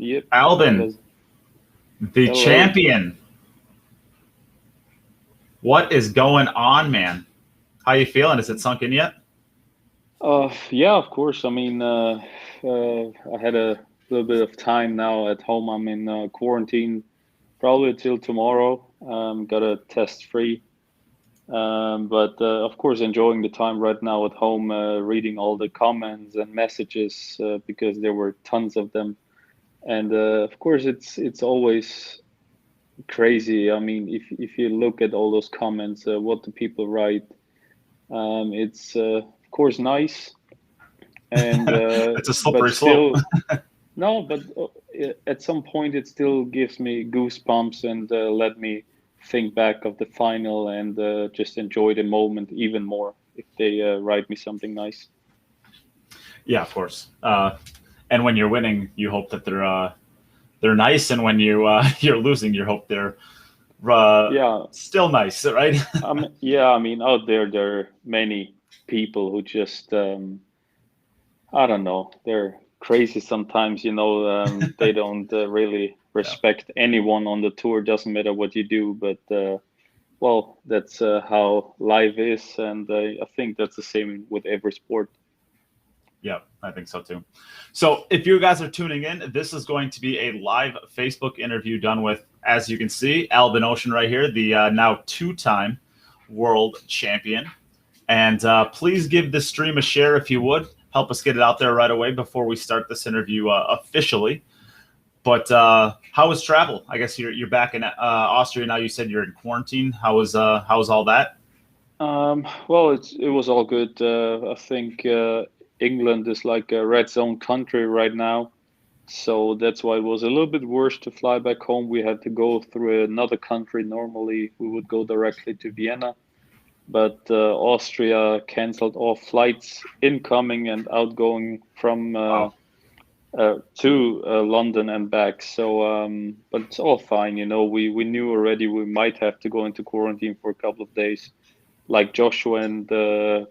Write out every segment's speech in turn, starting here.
Yep. Albin, the Hello. champion. What is going on, man? How you feeling? Is it sunk in yet? Yeah, of course. I mean, I had a little bit of time now at home. I'm in quarantine probably till tomorrow. Got a test free. But of course, enjoying the time right now at home, reading all the comments and messages because there were tons of them. And of course, it's always crazy. I mean, if you look at all those comments, what the people write, it's of course nice, and It's a but slippery slope. still no. But at some point, it still gives me goosebumps and let me think back of the final and just enjoy the moment even more if they write me something nice. Yeah, of course. And when you're winning, you hope that they're nice, and when you're losing, you hope they're Yeah, still nice, right? yeah. I mean, out there are many people who just I don't know. They're crazy sometimes, they don't really Yeah. respect anyone on the tour. Doesn't matter what you do, but well, that's how life is, and I think that's the same with every sport. Yeah, I think so too. So if you guys are tuning in, this is going to be a live Facebook interview done with, as you can see, Albin Ouschan right here, the now two-time world champion. And please give this stream a share if you would. Help us get it out there right away before we start this interview officially. But how was travel? I guess you're back in Austria now. You said you're in quarantine. How was all that? Well, it was all good. I think England is like a red zone country right now, so that's why it was a little bit worse to fly back home. We had to go through another country. Normally, we would go directly to Vienna, but Austria canceled all flights incoming and outgoing from Wow. to London and back. So, but it's all fine. We knew already we might have to go into quarantine for a couple of days, like Joshua and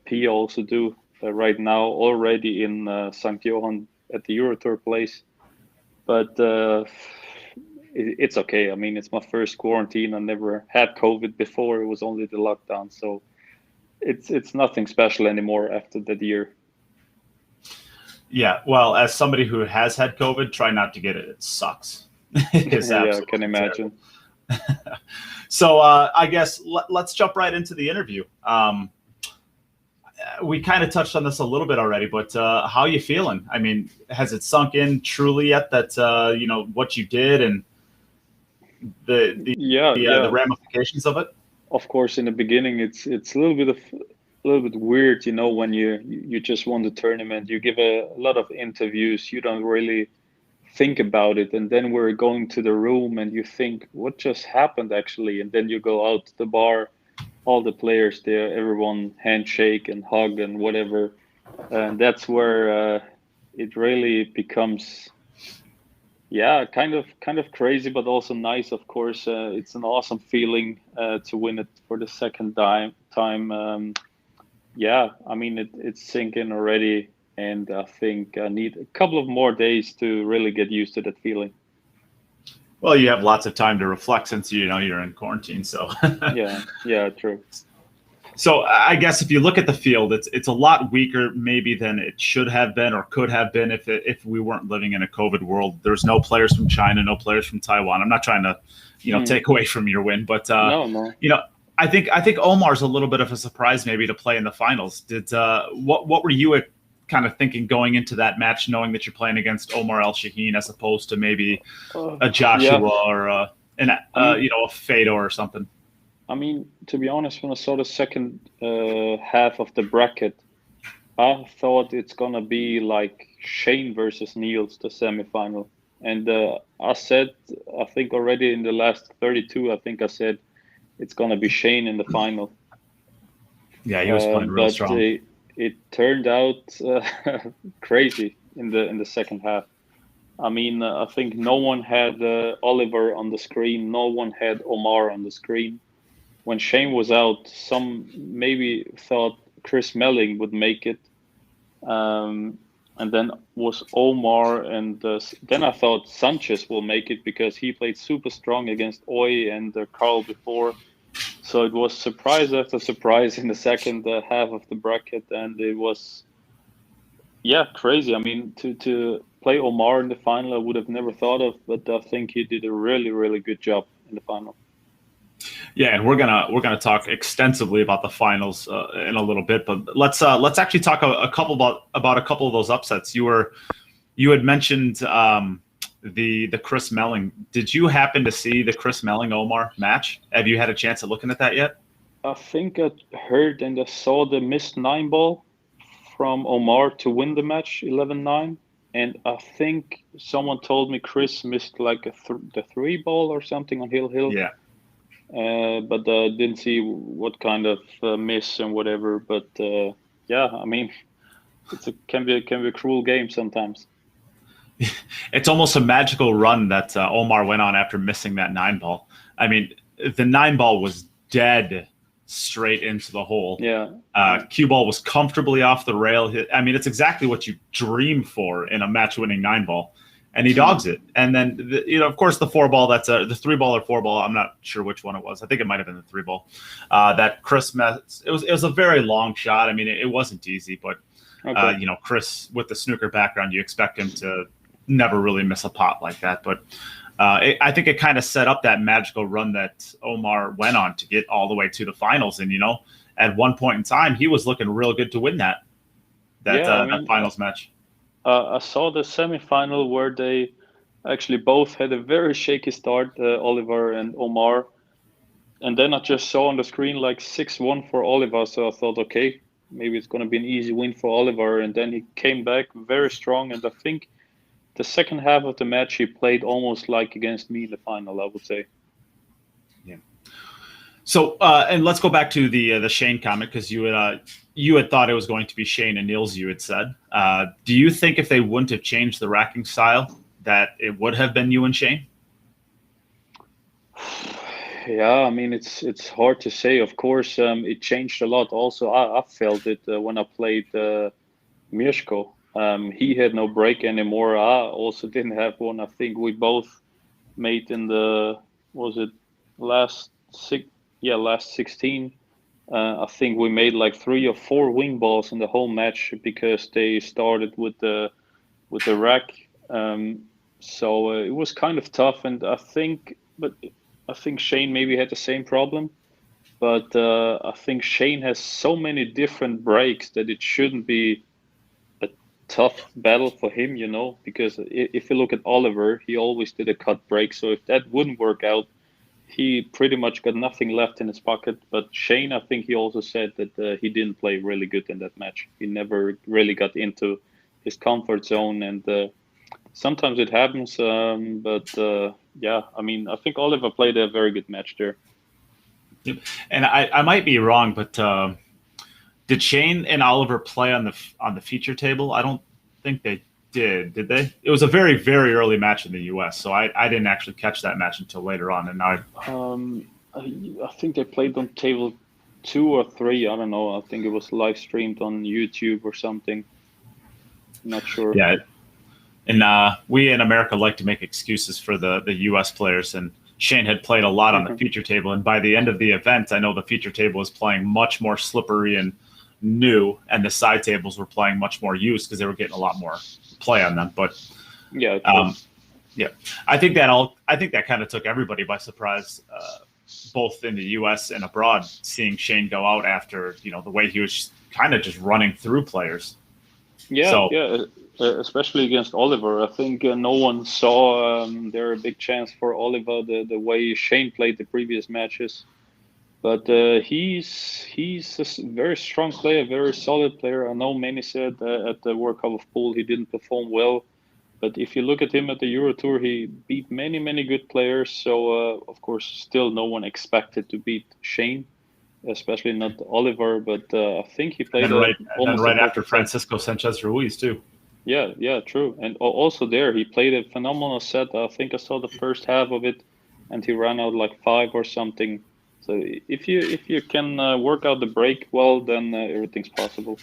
P also do right now already in St. Johann at the Eurotour place. But it's okay. I mean, it's my first quarantine. I never had COVID before. It was only the lockdown, so it's nothing special anymore after that year. Yeah. Well, as somebody who has had COVID, try not to get it. It sucks. It is Yeah, I can absolutely imagine. terrible. So I guess let's jump right into the interview. We kind of touched on this a little bit already, but how you feeling? I mean, has it sunk in truly yet that what you did and Yeah, the yeah. ramifications of it? Of course, in the beginning, it's a little bit weird, when you just won the tournament. You give a lot of interviews. You don't really think about it, and then we're going to the room, and you think, what just happened actually? And then you go out to the bar, all the players there, everyone handshake and hug and whatever, and that's where it really becomes, yeah, kind of crazy, but also nice. Of course, it's an awesome feeling to win it for the second time. Yeah, I mean it's sinking already, and I think I need a couple of more days to really get used to that feeling. Well, you have lots of time to reflect since you're in quarantine. So, Yeah, yeah, true. so I guess if you look at the field, it's a lot weaker maybe than it should have been or could have been if we weren't living in a COVID world. There's no players from China, no players from Taiwan. I'm not trying to Mm, take away from your win, but no, no. you know. I think Omar's a little bit of a surprise, maybe to play in the finals. Did what were you kind of thinking going into that match, knowing that you're playing against Omar El Shaheen as opposed to maybe a Yeah, Joshua or I mean, a Fedor or something? to be honest, when I saw the second half of the bracket, I thought it's gonna be like Shane versus Niels, the semifinal. And I think already in the last 32, I think I said it's gonna be Shane in the final. Yeah, he was playing real But strong. it turned out crazy in the second half. I mean, I think no one had Oliver on the screen. No one had Omar on the screen. When Shane was out, some maybe thought Chris Melling would make it. Um, and then was Omar, and then I thought Sanchez will make it because he played super strong against Oy and Carl before. So it was surprise after surprise in the second half of the bracket, and it was crazy. I mean, to play Omar in the final, I would have never thought of, but I think he did a really really good job in the final. Yeah, and we're gonna talk extensively about the finals in a little bit, but let's actually talk about a couple of those upsets. You had mentioned the Chris Melling. Did you happen to see the Chris Melling Omar match? Have you had a chance at looking at that yet? I think I heard and I saw the missed 9 ball from Omar to win the match 11-9, and I think someone told me Chris missed like the 3 ball or something on Hill. Yeah. But didn't see what kind of miss and whatever. But I mean, can be a cruel game sometimes. It's almost a magical run that Omar went on after missing that 9 ball. I mean, the 9 ball was dead straight into the hole. Yeah. Cue ball was comfortably off the rail. I mean, it's exactly what you dream for in a match-winning 9 ball. And he dogs it. And then, of course, the 4 ball, that's the 3 ball or 4 ball. I'm not sure which one it was. I think it might have been the 3 ball. That Chris messed. It was a very long shot. I mean, it wasn't easy, but, okay. Chris, with the snooker background, you expect him to never really miss a pot like that. But I think it kind of set up that magical run that Omar went on to get all the way to the finals. And, at one point in time, he was looking real good to win that finals match. I saw the semifinal where they actually both had a very shaky start, Oliver and Omar. And then I just saw on the screen like 6-1 for Oliver. So I thought, okay, maybe it's going to be an easy win for Oliver. And then he came back very strong. And I think the second half of the match, he played almost like against me in the final, I would say. Yeah. So, and let's go back to the Shane comment, because you had thought it was going to be Shane and Niels, you had said. Do you think if they wouldn't have changed the racking style, that it would have been you and Shane? Yeah, I mean, it's hard to say. Of course, it changed a lot. Also, I felt it when I played Mirko. He had no break anymore. I also didn't have one. I think we both made in last 16. I think we made like 3 or 4 wing balls in the whole match because they started with the rack. So it was kind of tough, and I think Shane maybe had the same problem, but I think Shane has so many different breaks that it shouldn't be a tough battle for him, because if you look at Oliver, he always did a cut break. So if that wouldn't work out, he pretty much got nothing left in his pocket. But Shane, I think he also said that he didn't play really good in that match. He never really got into his comfort zone, and sometimes it happens. But I mean, I think Oliver played a very good match there. And I might be wrong, but did Shane and Oliver play on the feature table? I don't think they did they? It was a very, very early match in the U.S., so I didn't actually catch that match until later on. And I think they played on table 2 or 3. I don't know. I think it was live streamed on YouTube or something. I'm not sure. Yeah, and we in America like to make excuses for the U.S. players, and Shane had played a lot on the feature table, and by the end of the event, I know the feature table was playing much more slippery and new, and the side tables were playing much more used because they were getting a lot more play on them. But I think that kind of took everybody by surprise, both in the U.S. and abroad, seeing Shane go out after the way he was kind of just running through players. Especially against Oliver. I think no one saw there a big chance for Oliver the way Shane played the previous matches. But he's a very strong player, very solid player. I know many said at the World Cup of Pool he didn't perform well, but if you look at him at the Euro Tour, he beat many, many good players. So of course, still no one expected to beat Shane, especially not Oliver. But I think he played almost right after Francisco Sanchez Ruiz too. Yeah, true. And also there, he played a phenomenal set. I think I saw the first half of it, and he ran out like 5 or something. So if you can work out the break well, then everything's possible.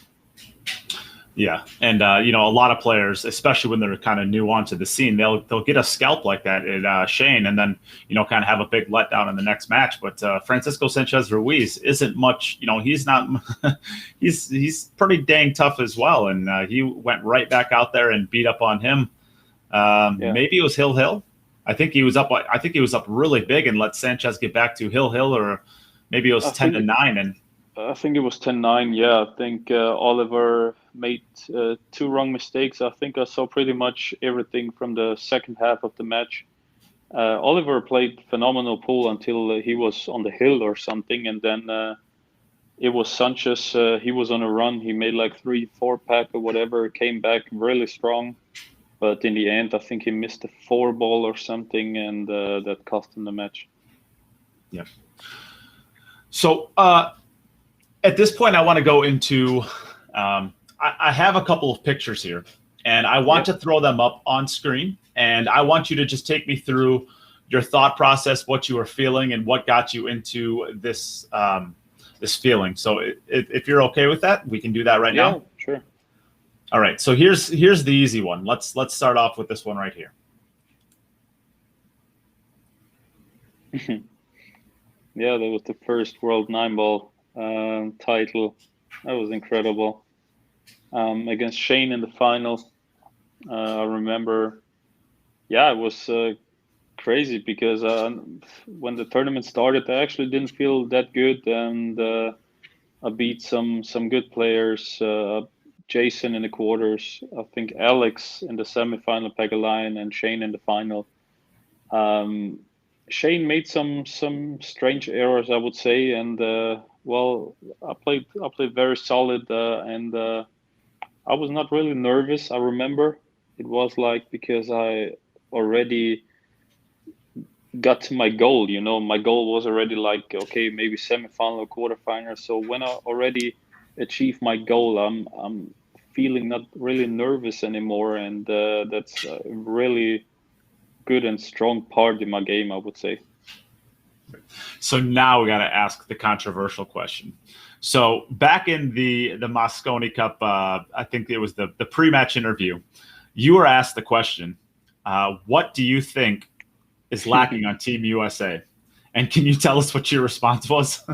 Yeah, and you know, a lot of players, especially when they're kind of new onto the scene, they'll get a scalp like that at Shane, and then you know, kind of have a big letdown in the next match. But Francisco Sanchez Ruiz isn't much. You know, he's not. he's pretty dang tough as well, and he went right back out there and beat up on him. Maybe it was Hill. I think he was up. I think he was up really big and let Sanchez get back to Hill, or maybe it was 10-9 and. I think it was 10-9. Yeah, I think Oliver made two wrong mistakes. I think I saw pretty much everything from the second half of the match. Oliver played phenomenal pool until he was on the hill or something, and then it was Sanchez. He was on a run. He made like 3-4 pack or whatever. Came back really strong, but in the end, I think he missed a 4-ball or something, and that cost him the match. Yeah. So. At this point, I want to go into, I have a couple of pictures here, and I want to throw them up on screen, and I want you to just take me through your thought process, what you were feeling, and what got you into this this feeling. So if you're okay with that, we can do that right now. Yeah, sure. All right, so here's the easy one. Let's start off with this one right here. Yeah, that was the first World 9-ball title. That was incredible. Against Shane in the final. I remember, yeah, it was crazy because when the tournament started, I actually didn't feel that good, and I beat some good players. Jason in the quarters, I think Alex in the semifinal, Pegalion, and Shane in the final. Shane made some strange errors, I would say, and well, I played very solid, and I was not really nervous. I remember it was like because I already got to my goal. You know, my goal was already like, okay, maybe semifinal or quarterfinal. So when I already achieved my goal, I'm feeling not really nervous anymore, and that's a really good and strong part in my game, I would say. So now we got to ask the controversial question. So back in the Moscone Cup, I think it was the pre-match interview, you were asked the question, what do you think is lacking on Team USA? And can you tell us what your response was?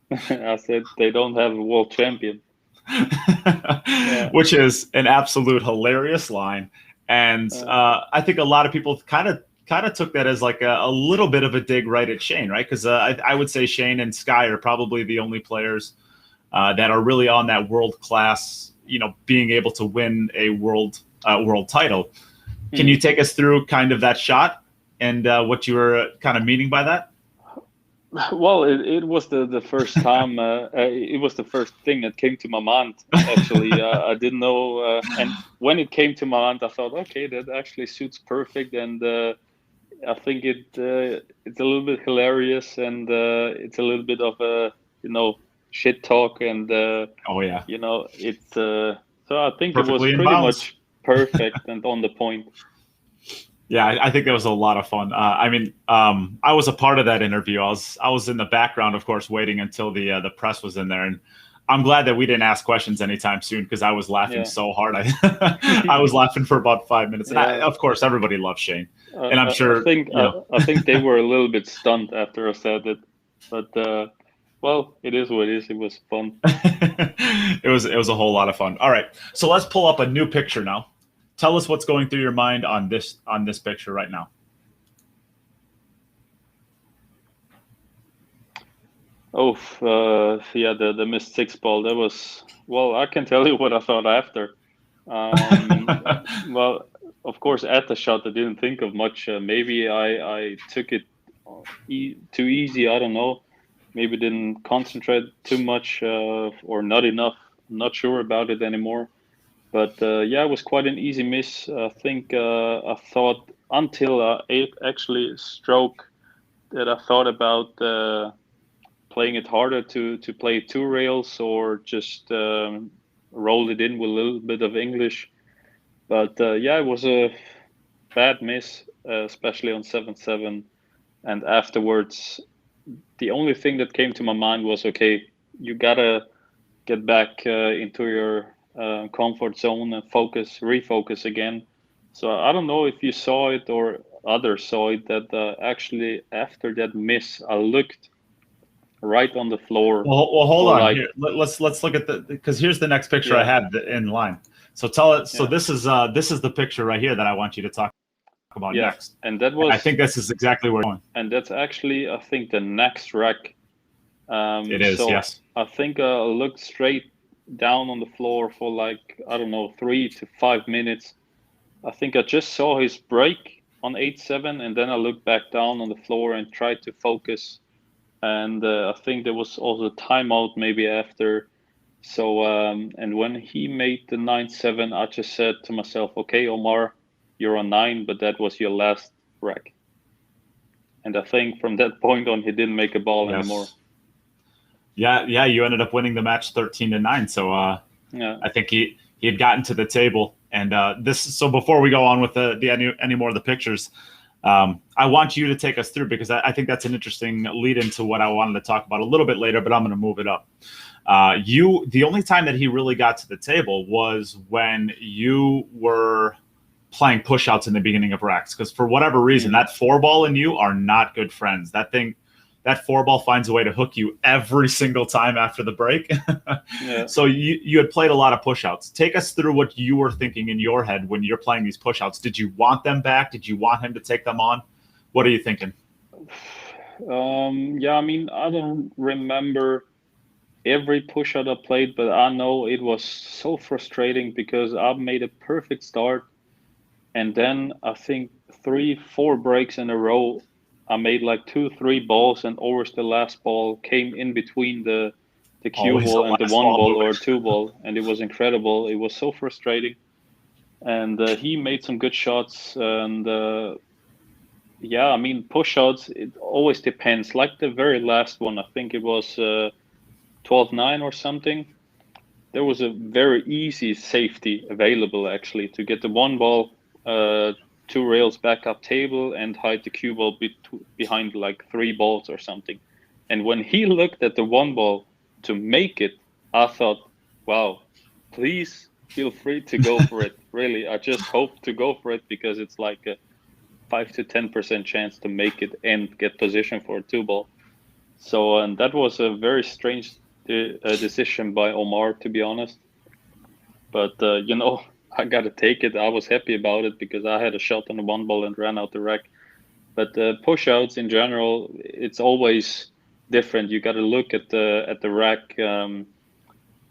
I said they don't have a world champion. Yeah. Which is an absolute hilarious line. And I think a lot of people kind of took that as like a little bit of a dig right at Shane, right? Because I would say Shane and Sky are probably the only players that are really on that world class, you know, being able to win a world title. Can you take us through kind of that shot and what you were kind of meaning by that? Well, it was the first time. It was the first thing that came to my mind. Actually, I didn't know, and when it came to my mind, I thought, okay, that actually suits perfect, and I think it's a little bit hilarious, and it's a little bit of a shit talk, and oh yeah, it's so I think perfectly it was pretty much perfect and on the point. Yeah, I think that was a lot of fun. I mean, I was a part of that interview. I was in the background, of course, waiting until the press was in there, and I'm glad that we didn't ask questions anytime soon because I was laughing so hard. I was laughing for about 5 minutes. And of course, everybody loves Shane, and I'm sure. I think they were a little bit stunned after I said it, but well, it is what it is. It was fun. It was a whole lot of fun. All right, so let's pull up a new picture now. Tell us what's going through your mind on this picture right now. Oh, yeah, the missed 6-ball. That was, well, I can tell you what I thought after. Well, of course, at the shot, I didn't think of much. Maybe I took it too easy. I don't know. Maybe didn't concentrate too much or not enough. I'm not sure about it anymore. But yeah, it was quite an easy miss. I think I thought until I actually stroke that I thought about playing it harder to play 2 rails or just roll it in with a little bit of English. But yeah, it was a bad miss, especially on 7-7. And afterwards, the only thing that came to my mind was, okay, you gotta get back into your comfort zone and refocus again. So I don't know if you saw it or others saw it, that actually after that miss, I looked right on the floor. Well, hold on. Like, Here, let's look at because here's the next picture I yeah, have in line. So tell it. So yeah, this is the picture right here that I want you to talk about yeah, next. and that And I was, think this is exactly where we're going. and that's actually, I think, the next rack. It is, So yes. I think I looked straight down on the floor for like, I don't know, 3 to 5 minutes. I think I just saw his break on 8-7, and then I looked back down on the floor and tried to focus. And I think there was also a timeout maybe after. So, and when he made the 9-7, I just said to myself, okay, Omar, you're on 9, but that was your last rack. And I think from that point on, he didn't make a ball anymore. Yeah, you ended up winning the match 13-9. So Yeah. I think he had gotten to the table. And so before we go on with any more of the pictures, I want you to take us through, because I think that's an interesting lead into what I wanted to talk about a little bit later, but I'm going to move it up. The only time that he really got to the table was when you were playing push outs in the beginning of racks, because for whatever reason, that 4-ball and you are not good friends. That 4-ball finds a way to hook you every single time after the break. Yeah. So you had played a lot of push-outs. Take us through what you were thinking in your head when you're playing these push-outs. Did you want them back? Did you want him to take them on? What are you thinking? Yeah, I mean, I don't remember every push-out I played, but I know it was so frustrating because I made a perfect start, and then I think 3-4 breaks in a row, I made like 2-3 balls, and always the last ball came in between the cue Always ball the and the last 1 ball ball moving. or 2 ball, and it was incredible. It was so frustrating, and he made some good shots, and yeah, I mean, push-outs, it always depends. Like the very last one, I think it was 12-9 or something. There was a very easy safety available actually to get the 1 ball, 2 rails back up table, and hide the cue ball behind like 3 balls or something. And when he looked at the 1 ball to make it, I thought, wow, please feel free to go for it. Really, I just hope to go for it, because it's like a 5 to 10% chance to make it and get position for a 2 ball. So, and that was a very strange decision by Omar, to be honest. But I gotta take it. I was happy about it because I had a shot on the 1 ball and ran out the rack. But push outs in general, it's always different. You got to look at the rack.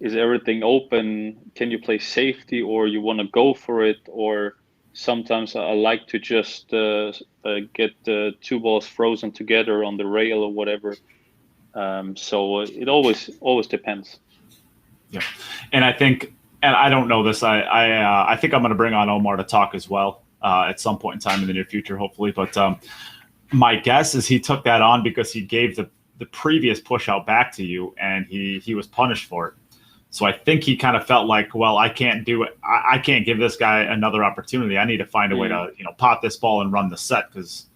Is everything open? Can you play safety, or you want to go for it? Or sometimes I like to just get the 2 balls frozen together on the rail or whatever. So it always depends. Yeah, and I think, and I don't know this. I think I'm going to bring on Omar to talk as well at some point in time in the near future, hopefully. But my guess is he took that on because he gave the previous push out back to you, and he was punished for it. So I think he kind of felt like, well, I can't do it. I can't give this guy another opportunity. I need to find a way to pop this ball and run the set, because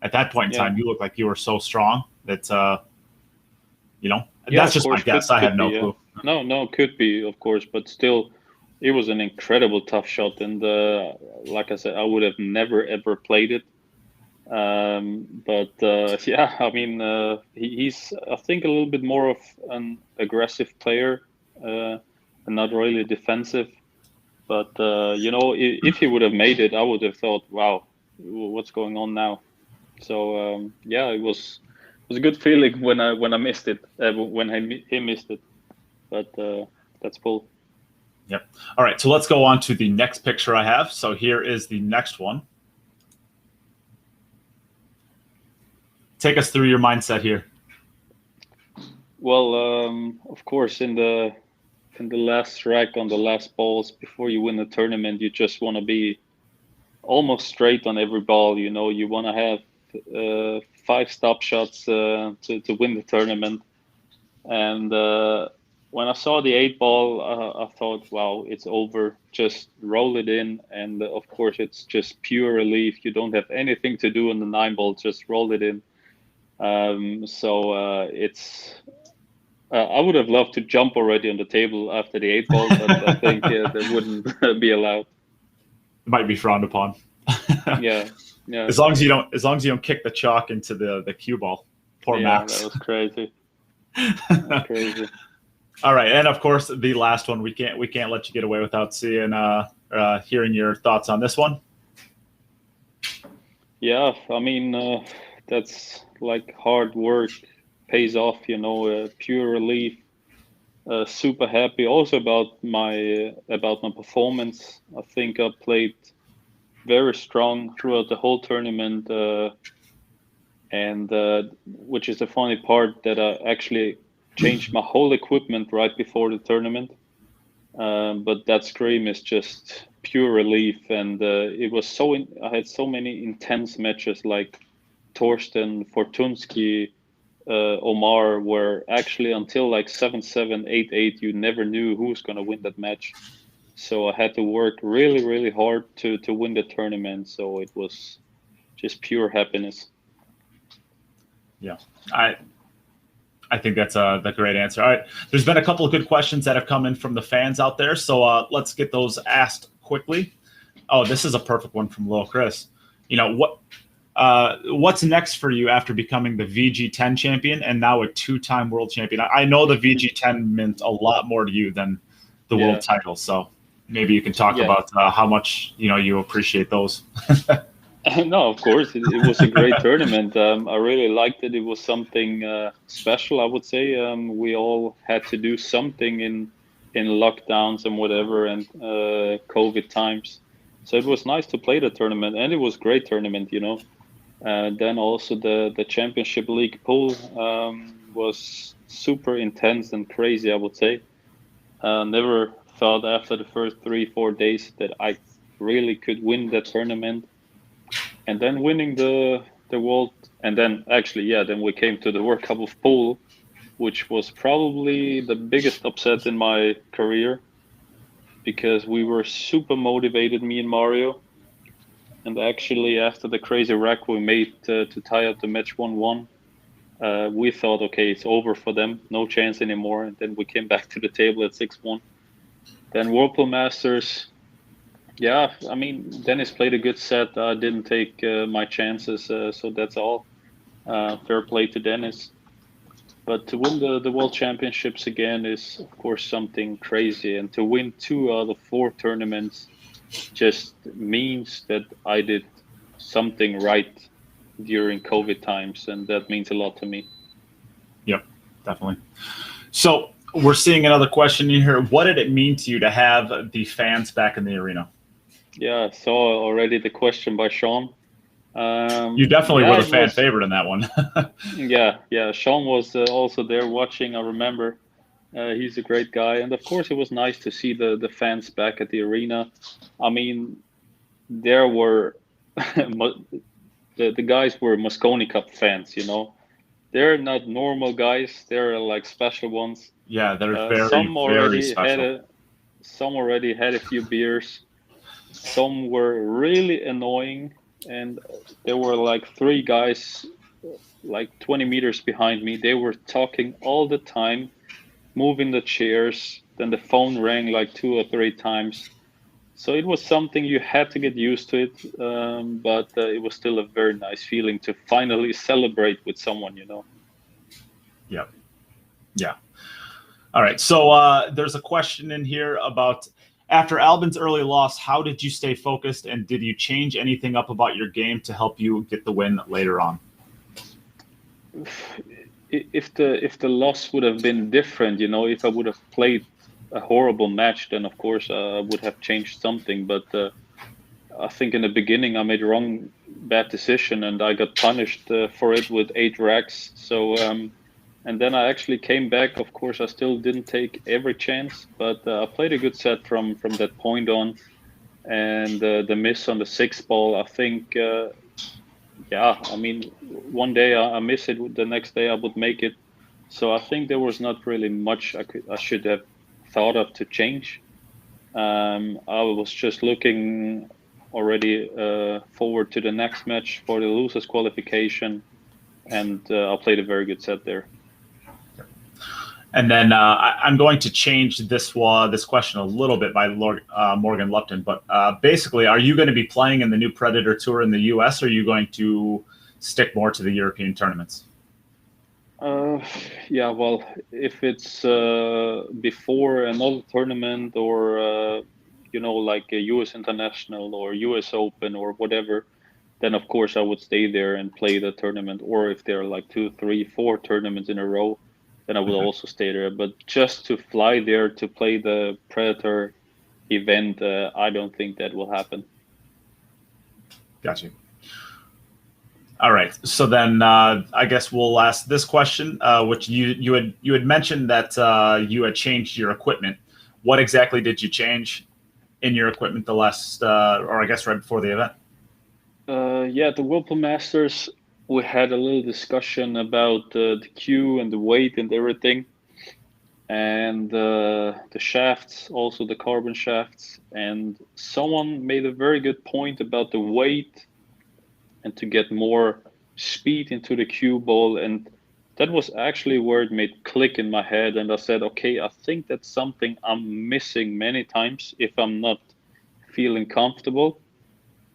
at that point in time, you looked like you were so strong that that's just my guess. I have no clue. No, could be, of course, but still, it was an incredible tough shot, and like I said, I would have never ever played it. But yeah, I mean, he's, I think, a little bit more of an aggressive player, and not really defensive. But if he would have made it, I would have thought, wow, what's going on now? So yeah, it was a good feeling when I missed it, when he missed it. But that's cool. Yep. All right, so let's go on to the next picture I have. So here is the next one. Take us through your mindset here. Well, of course, in the last rack, on the last balls before you win the tournament, you just want to be almost straight on every ball. You want to have 5 stop shots to win the tournament. And when I saw the 8 ball, I thought, wow, it's over. Just roll it in. And of course, it's just pure relief. You don't have anything to do on the 9 ball. Just roll it in. So it's I would have loved to jump already on the table after the 8 ball, but I think that wouldn't be allowed. It might be frowned upon. Yeah, yeah. As long as you don't kick the chalk into the cue ball. Poor Max. That was crazy. That was crazy. All right, and of course the last one, we can't let you get away without seeing hearing your thoughts on this one. Yeah, I mean that's like hard work pays off, pure relief. Super happy also about my performance. I think I played very strong throughout the whole tournament, and which is the funny part that I actually changed my whole equipment right before the tournament. But that scream is just pure relief, and it was I had so many intense matches like Torsten, Fortunsky, Omar, where actually until like 7-7, 8-8, you never knew who was going to win that match. So I had to work really, really hard to win the tournament. So it was just pure happiness. Yeah, I think that's the great answer. All right, there's been a couple of good questions that have come in from the fans out there, so let's get those asked quickly. Oh, this is a perfect one from Lil Chris. What's next for you after becoming the VG10 champion and now a 2-time world champion? I know the VG10 meant a lot more to you than the world title, so maybe you can talk about how much you appreciate those. No, of course, it was a great tournament. I really liked it. It was something special, I would say. We all had to do something in lockdowns and whatever, and COVID times. So it was nice to play the tournament, and it was a great tournament, Then also the Championship League pool was super intense and crazy, I would say. Never thought after the first 3-4 days that I really could win that tournament. And then winning the world, and then then we came to the World Cup of Pool, which was probably the biggest upset in my career, because we were super motivated, me and Mario. And actually, after the crazy rack we made to tie up the match 1-1, we thought, okay, it's over for them, no chance anymore. And then we came back to the table at 6-1. Then Whirlpool Masters. Yeah, I mean, Dennis played a good set. I didn't take my chances, so that's all. Fair play to Dennis. But to win the World Championships again is, of course, something crazy. And to win 2 out of 4 tournaments just means that I did something right during COVID times, and that means a lot to me. Yep, definitely. So we're seeing another question in here. What did it mean to you to have the fans back in the arena? Yeah, I saw already the question by Sean. You definitely were the fan favorite in that one. yeah. Sean was also there watching, I remember. He's a great guy. And of course, it was nice to see the fans back at the arena. I mean, there were the guys were Moscone Cup fans, They're not normal guys. They're like special ones. Yeah, they're very special. Some already had a few beers. Some were really annoying, and there were like 3 guys like 20 meters behind me. They were talking all the time, moving the chairs. Then the phone rang like 2 or 3 times. So it was something you had to get used to it, but it was still a very nice feeling to finally celebrate with someone, Yeah. All right. So there's a question in here about, after Albin's early loss, how did you stay focused, and did you change anything up about your game to help you get the win later on? If the loss would have been different, if I would have played a horrible match, then of course I would have changed something. But I think in the beginning I made a bad decision, and I got punished for it with 8 racks. So and then I actually came back. Of course, I still didn't take every chance, but I played a good set from that point on. And the miss on the 6th ball, I think, I mean, one day I miss it, the next day I would make it. So I think there was not really much I should have thought of to change. I was just looking already forward to the next match for the losers qualification, and I played a very good set there. And then I'm going to change this question a little bit by Morgan Lupton. But basically, are you going to be playing in the new Predator Tour in the U.S., or are you going to stick more to the European tournaments? Yeah, well, if it's before another tournament or like a U.S. International or U.S. Open or whatever, then of course I would stay there and play the tournament. Or if there are like 2, 3, 4 tournaments in a row, then I will also stay there. But just to fly there to play the Predator event, I don't think that will happen. Got you. All right. So then I guess we'll ask this question, which you had mentioned that you had changed your equipment. What exactly did you change in your equipment the last, or I guess right before the event? Yeah, the Whirlpool Masters, we had a little discussion about the cue and the weight and everything, and the shafts, also the carbon shafts. And someone made a very good point about the weight and to get more speed into the cue ball. And that was actually where it made click in my head. And I said, okay, I think that's something I'm missing many times if I'm not feeling comfortable.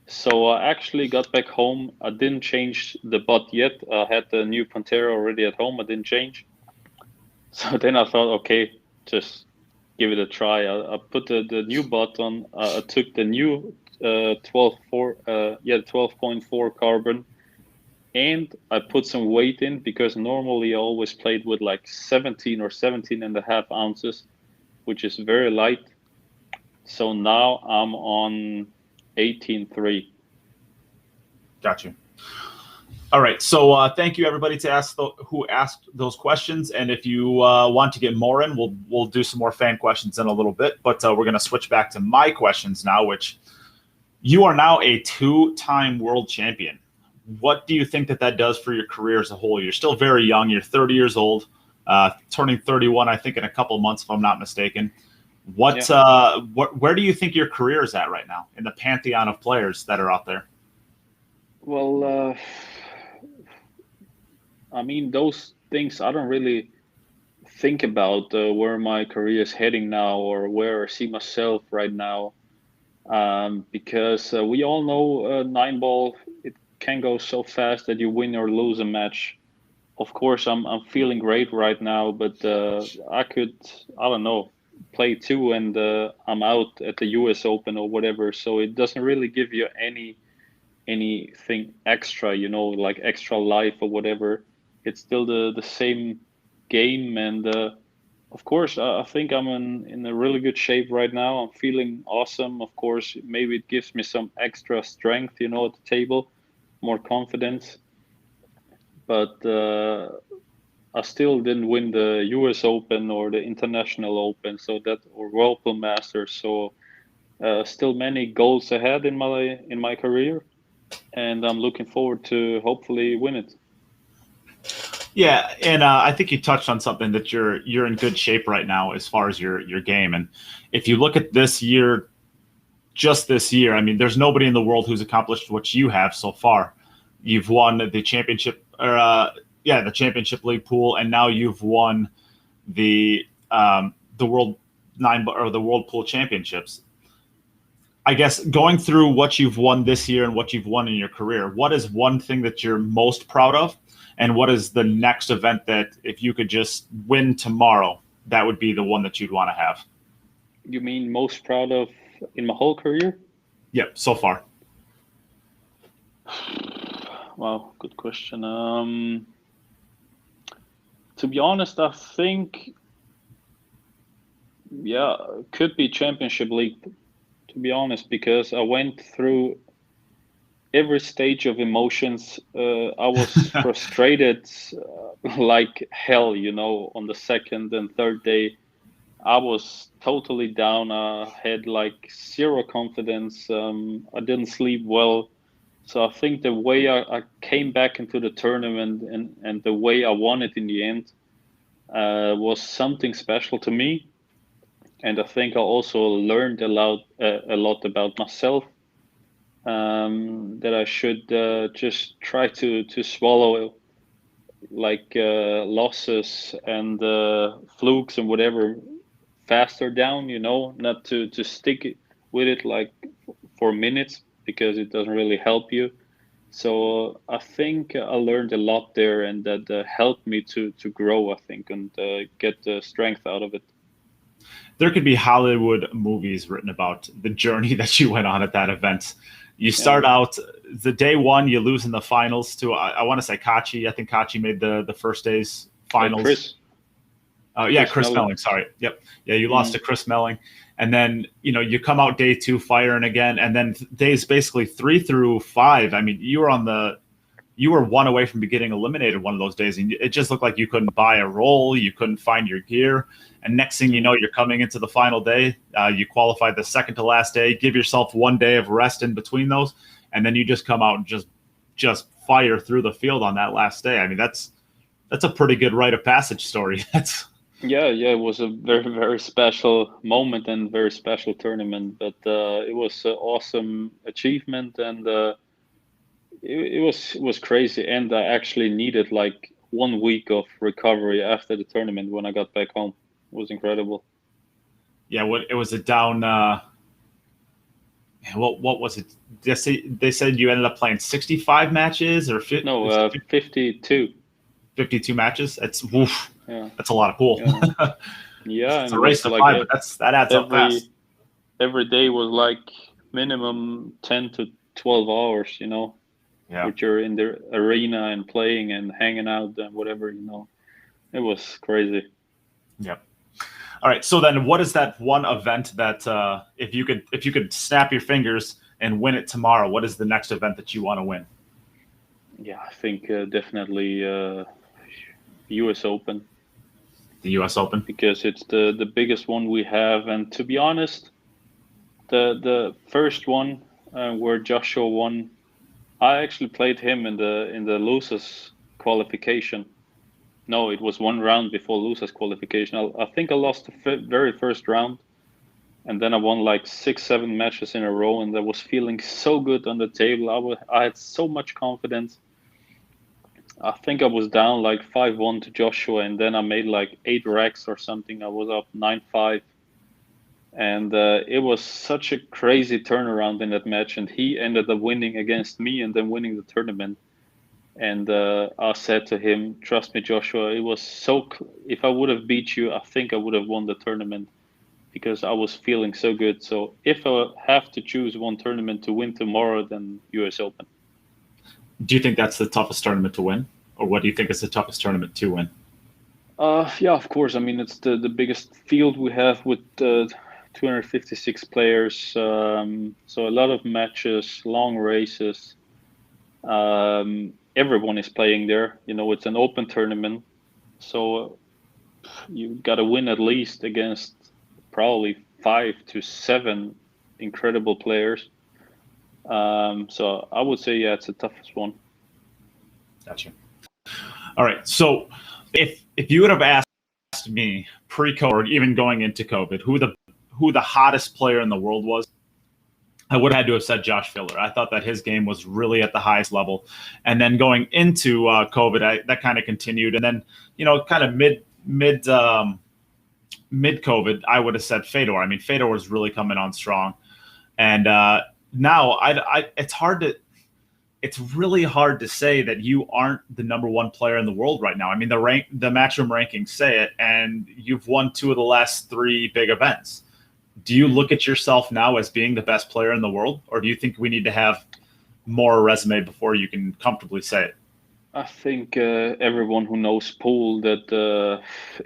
So I actually got back home. I didn't change the butt yet. I had the new Pantera already at home. I didn't change. So then I thought, okay, just give it a try. I put the new butt on. I took the new 12.4 carbon, and I put some weight in because normally I always played with like 17 or 17 and a half ounces, which is very light. So now I'm on 18.3. Got you. All right. So thank you everybody who asked those questions. And if you want to get more in, we'll do some more fan questions in a little bit. But we're going to switch back to my questions now, which you are now a 2-time world champion. What do you think that does for your career as a whole? You're still very young. You're 30 years old, turning 31, I think, in a couple of months, if I'm not mistaken. Where do you think your career is at right now in the pantheon of players that are out there? Well, I mean, those things I don't really think about where my career is heading now or where I see myself right now. Because we all know 9-ball, it can go so fast that you win or lose a match. Of course, I'm feeling great right now, but I could, I don't know, play 2 and I'm out at the US Open or whatever. So it doesn't really give you anything extra, like extra life or whatever. It's still the same game. And of course, I think I'm in a really good shape right now. I'm feeling awesome. Of course, maybe it gives me some extra strength, at the table, more confidence. But I still didn't win the US Open or the International Open, or Whirlpool Masters. So still many goals ahead in my career, and I'm looking forward to hopefully win it. Yeah, and I think you touched on something that you're in good shape right now as far as your game. And if you look at this year, just this year, I mean, there's nobody in the world who's accomplished what you have so far. You've won the championship, the championship league pool, and now you've won the world the world pool championships. I guess going through what you've won this year and what you've won in your career, what is one thing that you're most proud of? And what is the next event that if you could just win tomorrow, that would be the one that you'd want to have? You mean most proud of in my whole career? Yep, so far. Wow, good question. To be honest, I think, could be Championship League, to be honest, because I went through every stage of emotions. I was frustrated like hell, on the second and third day. I was totally down. I had like zero confidence. I didn't sleep well. So I think the way I came back into the tournament and the way I won it in the end was something special to me. And I think I also learned a lot about myself, that I should just try to swallow losses and flukes and whatever faster down, not to stick with it like for minutes because it doesn't really help you. So I think I learned a lot there, and that helped me to grow, I think, and get the strength out of it. There could be Hollywood movies written about the journey that you went on at that event. You start out the day one, you lose in the finals to I want to say Kachi. I think Kachi made the first day's finals. Chris. Chris Melling. Sorry. Yep. Yeah, you lost to Chris Melling. And then, you come out day two firing again. And then days basically 3 through 5. I mean, you were one away from getting eliminated one of those days. And it just looked like you couldn't buy a roll. You couldn't find your gear. And next thing you know, you're coming into the final day. You qualified the second to last day. Give yourself one day of rest in between those. And then you just come out and just fire through the field on that last day. I mean, that's a pretty good rite of passage story. Yeah, it was a very, very special moment and very special tournament. But it was an awesome achievement, and it was crazy. And I actually needed like 1 week of recovery after the tournament when I got back home. It was incredible. Yeah, it was a down. What was it? They said you ended up playing 65 matches or 52. 52 matches. That's woof. Yeah. That's a lot of pool. Yeah, it's a race to 5, but that adds up fast. Every day was like minimum 10 to 12 hours, which you're in the arena and playing and hanging out and whatever, It was crazy. Yep. All right. So then what is that one event that if you could snap your fingers and win it tomorrow, what is the next event that you want to win? Yeah, I think definitely US Open. The US Open? Because it's the biggest one we have. And to be honest, the first one where Joshua won, I actually played him in the losers qualification. No, it was one round before losers qualification. I think I lost the very first round, and then I won like 6-7 matches in a row, and I was feeling so good on the table. I had so much confidence. I think I was down like 5-1 to Joshua, and then I made like 8 racks or something. I was up 9-5. And it was such a crazy turnaround in that match, and he ended up winning against me and then winning the tournament. And I said to him, "Trust me, Joshua, it was so. If I would have beat you, I think I would have won the tournament because I was feeling so good. So if I have to choose one tournament to win tomorrow, then US Open." Do you think that's the toughest tournament to win, or what do you think is the toughest tournament to win? Yeah, of course. I mean, it's the biggest field we have with 256 players. So a lot of matches, long races. Everyone is playing there. It's an open tournament. So you got to win at least against probably 5 to 7 incredible players. So I would say, yeah, it's the toughest one. Gotcha. All right. So if you would have asked me pre-COVID or even going into COVID, who the hottest player in the world was, I would have had to have said Josh Filler. I thought that his game was really at the highest level. And then going into COVID, that kind of continued. And then, kind of mid COVID, I would have said Fedor. I mean, Fedor was really coming on strong. And now it's really hard to say that you aren't the number one player in the world right now. I mean, the Matchroom rankings say it, and you've won 2 of the last 3 big events. Do you look at yourself now as being the best player in the world, or do you think we need to have more resume before you can comfortably say it? I think everyone who knows pool that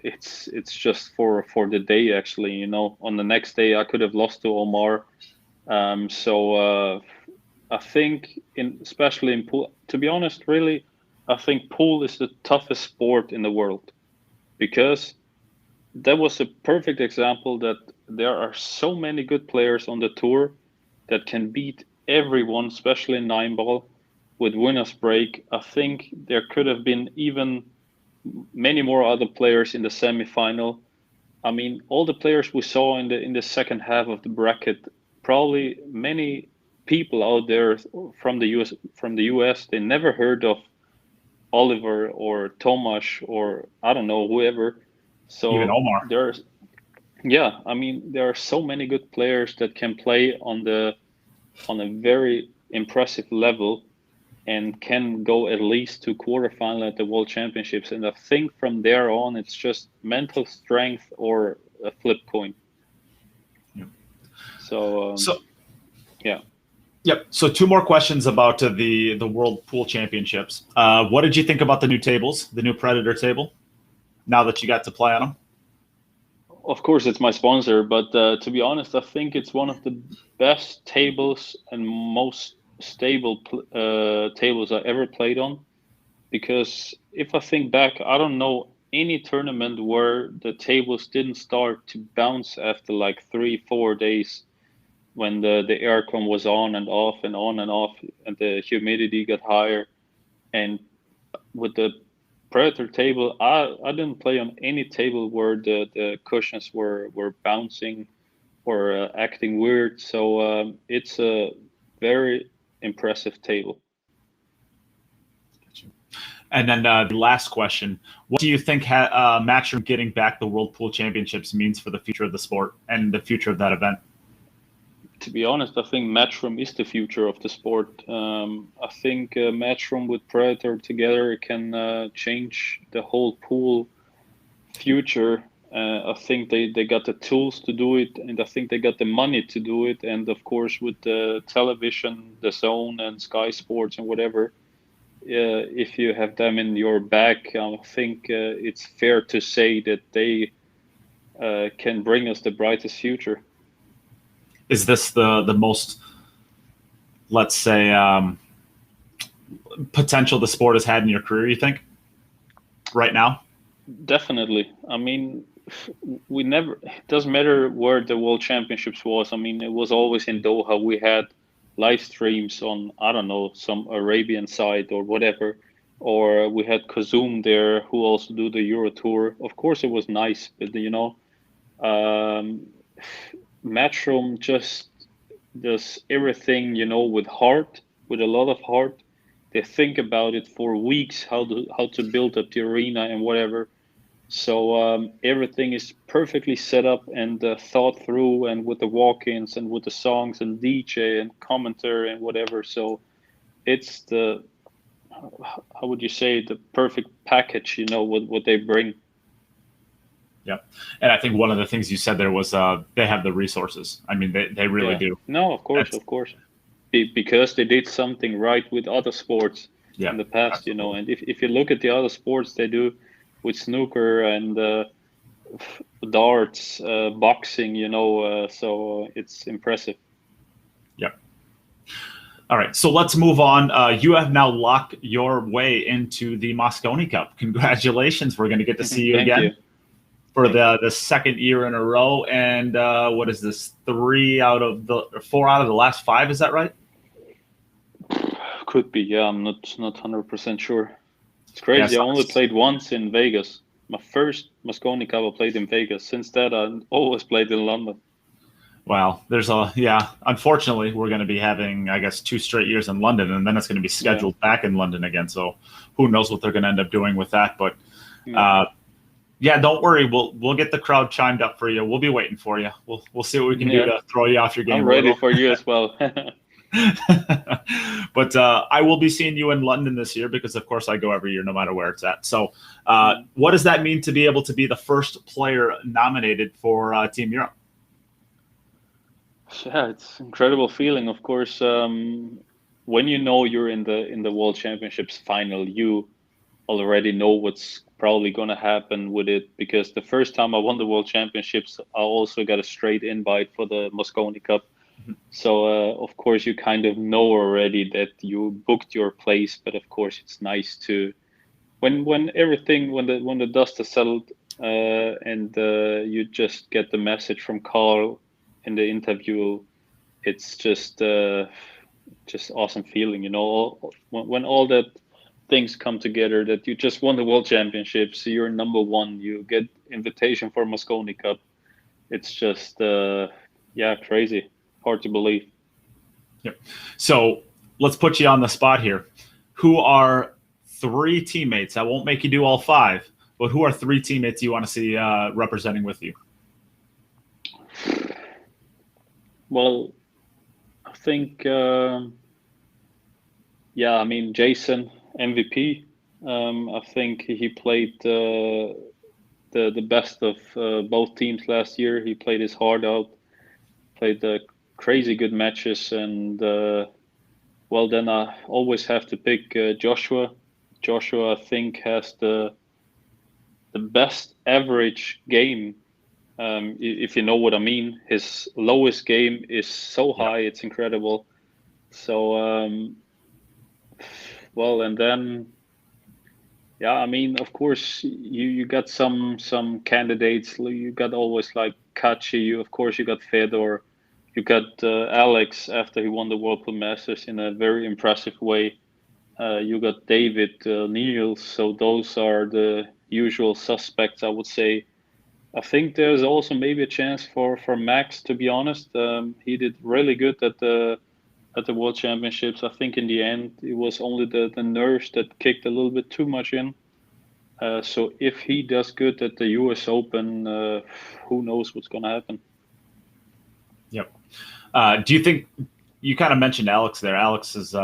it's just for the day. Actually, on the next day I could have lost to Omar. So I think especially in pool. To be honest, really, I think pool is the toughest sport in the world because that was a perfect example that there are so many good players on the tour that can beat everyone, especially in 9-ball with winner's break. I think there could have been even many more other players in the semifinal. I mean, all the players we saw in the second half of the bracket, probably many people out there from the US, they never heard of Oliver or Tomasz or I don't know, whoever. Even So Omar. there's, yeah, I mean, there are so many good players that can play on a very impressive level and can go at least to quarterfinal at the World Championships. And I think from there on, it's just mental strength or a flip coin. Yeah. So, yeah. Yep. So 2 more questions about the World Pool Championships. What did you think about the new tables, the new Predator table, now that you got to play on them? Of course, it's my sponsor, but to be honest, I think it's one of the best tables and most stable tables I ever played on. Because if I think back, I don't know any tournament where the tables didn't start to bounce after like 3-4 days when the aircon was on and off and on and off, and the humidity got higher. And with the Predator table, I didn't play on any table where the cushions were bouncing or acting weird. So it's a very impressive table. And then the last question: what do you think Matchroom getting back the World Pool Championships means for the future of the sport and the future of that event? To be honest, I think Matchroom is the future of the sport. I think Matchroom with Predator together can change the whole pool future. I think they got the tools to do it, and I think they got the money to do it. And of course, with the television, the Zone, and Sky Sports, and whatever, if you have them in your back, I think it's fair to say that they can bring us the brightest future. Is this the most, let's say, potential the sport has had in your career, you think, right now? Definitely. I mean, we never, it doesn't matter where the World Championships was. I mean, it was always in Doha. We had live streams on, I don't know, some Arabian side or whatever. Or we had Kazum there who also do the Euro Tour. Of course, it was nice, but Matchroom just does everything, with heart, with a lot of heart. They think about it for weeks, how to build up the arena and whatever. So everything is perfectly set up and thought through, and with the walk-ins and with the songs and DJ and commentator and whatever. So it's how would you say, the perfect package, what they bring. Yeah. And I think one of the things you said there was they have the resources. I mean, they really do. No, of course, of course. Because they did something right with other sports in the past, absolutely. And if you look at the other sports they do with snooker and darts, boxing, so it's impressive. Yep. All right, so let's move on. You have now locked your way into the Moscone Cup. Congratulations. We're going to get to see you Thank again. you. For the second year in a row. And what is this, 4 out of the last 5, is that right? Could be, yeah. I'm not 100% sure. It's crazy. I only played once in Vegas. My first Moscone Cup I played in Vegas. Since that, I always played in London. Wow, unfortunately, we're going to be having, I guess, 2 straight years in London, and then it's going to be scheduled back in London again. So who knows what they're going to end up doing with that. But yeah, don't worry. We'll get the crowd chimed up for you. We'll be waiting for you. We'll see what we can do to throw you off your game. I'm ready for you as well. But I will be seeing you in London this year because, of course, I go every year no matter where it's at. So what does that mean to be able to be the first player nominated for Team Europe? Yeah, it's an incredible feeling. Of course, when you're in the World Championships final, you already know what's probably going to happen with it, because the first time I won the World Championships, I also got a straight invite for the Moscone Cup. So of course you kind of know already that you booked your place, but of course it's nice to when the dust has settled and you just get the message from Carl in the interview. It's just awesome feeling, when all that things come together, that you just won the World Championships, you're number 1, you get invitation for Moscone Cup. It's just crazy, hard to believe. Yep. So let's put you on the spot here. Who are 3 teammates. I won't make you do all 5, but who are 3 teammates you want to see representing with you? Well, I think, I mean, Jason, MVP. I think he played the best of both teams last year. He played his heart out, played crazy good matches, and then I always have to pick Joshua. Joshua, I think, has the best average game. If you know what I mean, his lowest game is so high, it's incredible. So, and then, I mean, of course, you got some candidates. You got always like Kachi. You got Fedor. You got Alex after he won the Whirlpool Masters in a very impressive way. You got David Niels. So those are the usual suspects, I would say. I think there's also maybe a chance for Max. To be honest, he did really good at the World Championships. I think in the end it was only the nerves that kicked a little bit too much in. So if he does good at the U.S. Open, who knows what's going to happen? Yep. Do you think you kind of mentioned Alex there? Alex is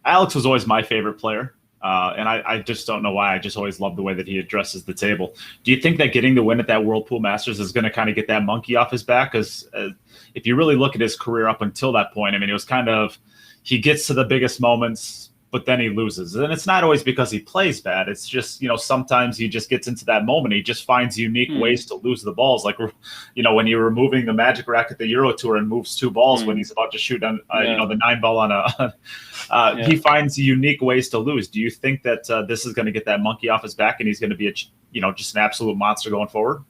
Alex was always my favorite player. And I just don't know why. I just always love the way that he addresses the table. Do you think that getting the win at that Whirlpool Masters is going to kind of get that monkey off his back? Because if you really look at his career up until that point, I mean, it was kind of, he gets to the biggest moments, but then he loses. And it's not always because he plays bad. It's just, sometimes he just gets into that moment. He just finds unique ways to lose the balls. Like, when you're removing the Magic Rack at the Euro Tour and moves 2 balls when he's about to shoot on, the 9 ball on he finds unique ways to lose. Do you think that this is going to get that monkey off his back and he's going to be just an absolute monster going forward?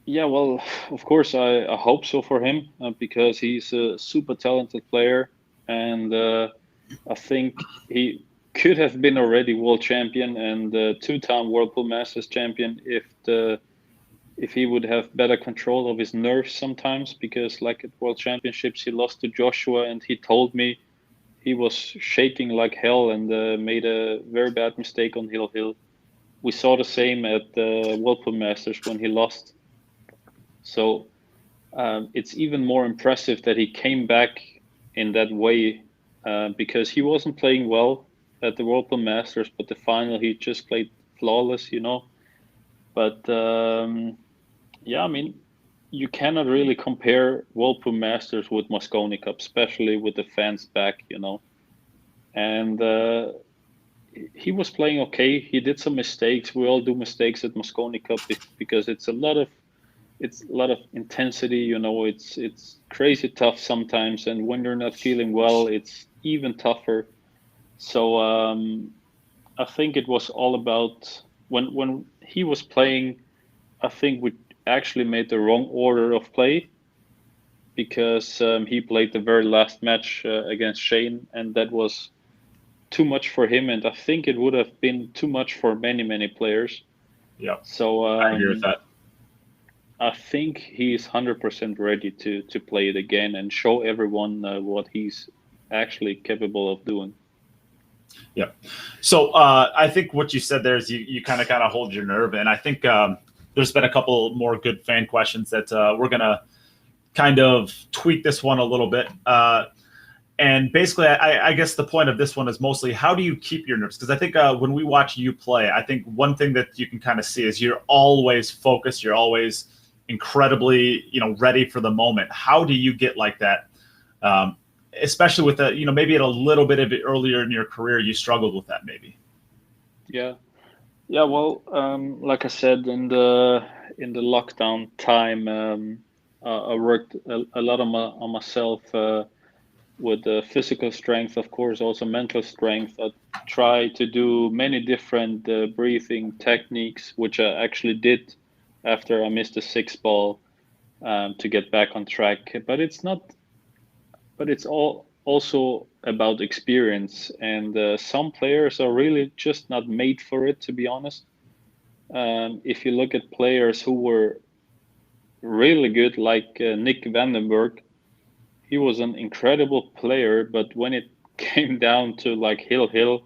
Yeah, well, of course, I hope so for him because he's a super talented player. And I think he could have been already world champion and 2-time Whirlpool Masters champion if he would have better control of his nerves sometimes, because like at World Championships he lost to Joshua and he told me he was shaking like hell and made a very bad mistake on Hill Hill. We saw the same at the Whirlpool Masters when he lost. So it's even more impressive that he came back in that way. Because he wasn't playing well at the Whirlpool Masters, but the final he just played flawless, But I mean, you cannot really compare Whirlpool Masters with Moscone Cup, especially with the fans back, And he was playing okay. He did some mistakes. We all do mistakes at Moscone Cup because it's a lot of intensity. It's crazy tough sometimes, and when you're not feeling well, it's even tougher. So I think it was all about when he was playing. I think we actually made the wrong order of play because he played the very last match against Shane, and that was too much for him, and I think it would have been too much for many players. Yeah. So I agree with that. I think he's 100% ready to play it again and show everyone what he's actually capable of doing. Yeah. So I think what you said there is you kind of hold your nerve. And I think there's been a couple more good fan questions that we're going to kind of tweak this one a little bit. And basically, I guess the point of this one is mostly how do you keep your nerves? Because I think when we watch you play, I think one thing that you can kind of see is you're always focused. You're always incredibly, ready for the moment. How do you get like that? Especially with maybe at a little bit of it earlier in your career, you struggled with that maybe. Yeah. Well, like I said, in the lockdown time, I worked a lot on myself with physical strength, of course, also mental strength. I try to do many different breathing techniques, which I actually did after I missed the 6 ball to get back on track. But it's all also about experience, and some players are really just not made for it, to be honest. If you look at players who were really good, like Nick Vandenberg, he was an incredible player, but when it came down to like Hill,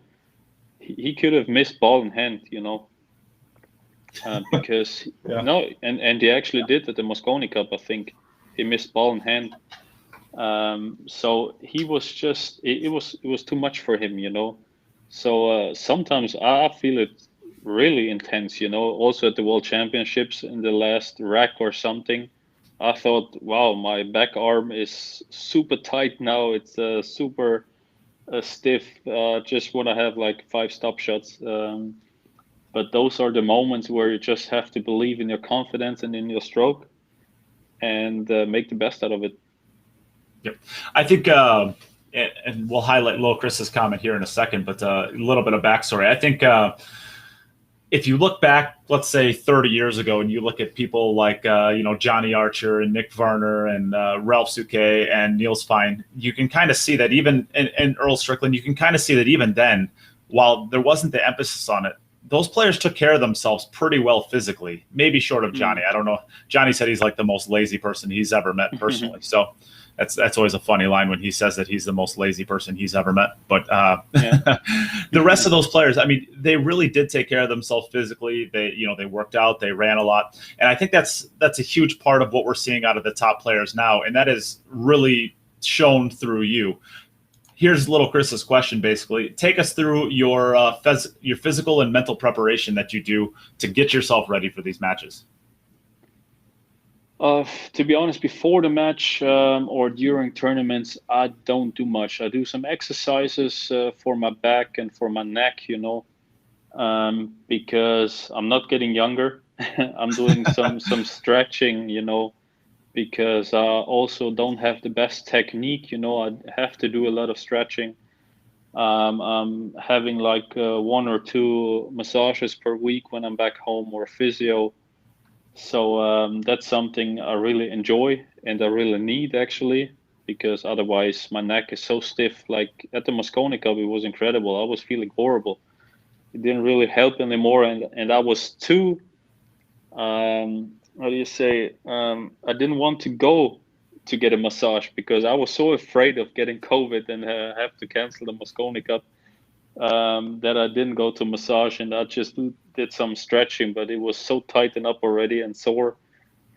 he could have missed ball in hand, because Yeah. no, and he actually did at the Moscone Cup. I think he missed ball in hand. So he was just it was too much for him. So sometimes I feel it really intense. Also at the World Championships in the last rack or something, I thought, wow, my back arm is super tight now. It's super stiff. Just want to have like 5 stop shots. But those are the moments where you just have to believe in your confidence and in your stroke, and make the best out of it. Yep. I think, and we'll highlight Lil Chris's comment here in a second, but a little bit of backstory. I think if you look back, let's say 30 years ago, and you look at people like, Johnny Archer and Nick Varner and Ralph Souquet and Niels Fine, you can kind of see that even, and Earl Strickland, you can kind of see that even then, while there wasn't the emphasis on it, those players took care of themselves pretty well physically, maybe short of Johnny. I don't know. Johnny said he's like the most lazy person he's ever met personally. So that's always a funny line when he says that he's the most lazy person he's ever met. But the rest of those players, I mean, they really did take care of themselves physically. They worked out, they ran a lot. And I think that's a huge part of what we're seeing out of the top players now. And that is really shown through you. Here's Little Chris's question, basically. Take us through your physical and mental preparation that you do to get yourself ready for these matches. To be honest, before the match or during tournaments, I don't do much. I do some exercises for my back and for my neck, because I'm not getting younger. I'm doing some stretching, because I also don't have the best technique. I have to do a lot of stretching. I'm having like 1 or 2 massages per week when I'm back home, or physio. So that's something I really enjoy and I really need, actually, because otherwise my neck is so stiff. Like at the Moscone Cup, it was incredible. I was feeling horrible. It didn't really help anymore, and I was too, how do you say, I didn't want to go to get a massage because I was so afraid of getting COVID and have to cancel the Moscone Cup, that I didn't go to massage, and I just did some stretching, but it was so tightened up already and sore.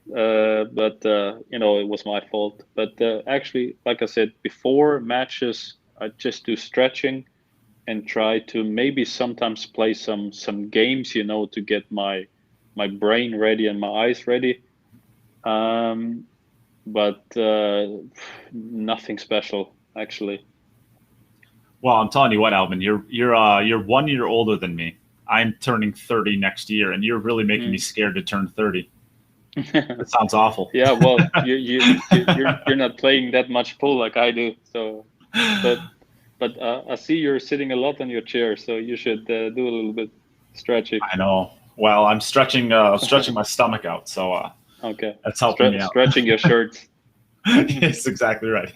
But it was my fault. But actually, like I said, before matches, I just do stretching and try to maybe sometimes play some games, to get my brain ready and my eyes ready. But nothing special, actually. Well, I'm telling you what, Albin, you're 1 year older than me. I'm turning 30 next year, and you're really making me scared to turn 30. That sounds awful. Yeah, well, you're not playing that much pool like I do. So, but I see you're sitting a lot on your chair, so you should do a little bit stretching. I know. Well, I'm stretching my stomach out, so okay, that's helping me out. Stretching your shirts. Yes, exactly right.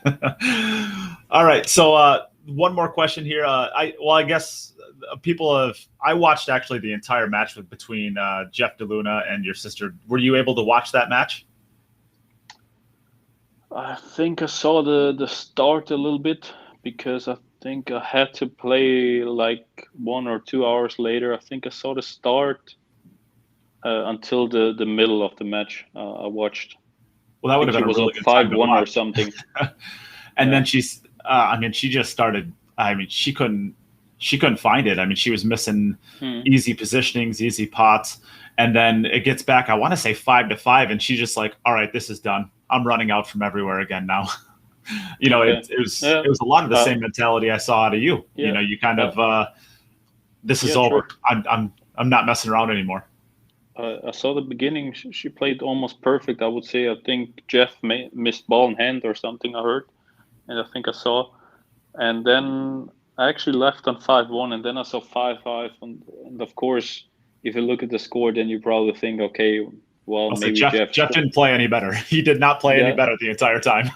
All right, so one more question here. I guess I watched actually the entire match between Jeff DeLuna and your sister. Were you able to watch that match? I think I saw the start a little bit, because I think I had to play like 1 or 2 hours later. I think I saw the start until the middle of the match. I watched. Well, that would have been a really good time to 5-1 watch. Or something. And then she just started. I mean, she couldn't find it. I mean, she was missing easy positionings, easy pots, and then it gets back. I want to say 5-5, and she's just like, "All right, this is done. I'm running out from everywhere again now." It was a lot of the same mentality I saw out of you. Yeah. You kind of this is over. True. I'm not messing around anymore. I saw the beginning. She played almost perfect, I would say. I think Jeff missed ball in hand or something, I heard, and I think I saw. And then I actually left on 5-1, and then I saw 5-5. And of course, if you look at the score, then you probably think, okay, well, maybe Jeff didn't play any better. He did not play any better the entire time.